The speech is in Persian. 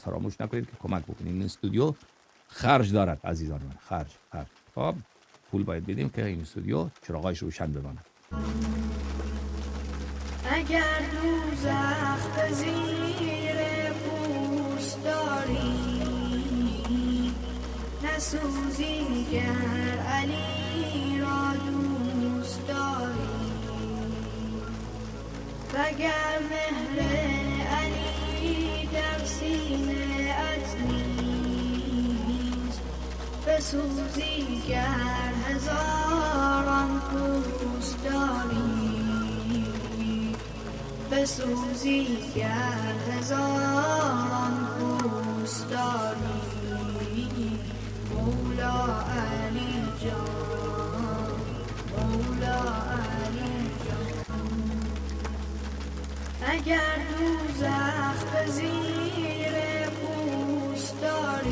فراموش نکنید که کمک بکنید. این استودیو خرج دارد عزیزان من، خرج. خب پول باید بدیم که این استودیو چراغایش روشن بماند. اگر دوزخ به زیر پوست داری، نسوزی گر علی را دوست داری، وگر مهر علی در سینه ات نیست، بسوزی گر هزاران پوست داری، بسوزی گر هزاران پوست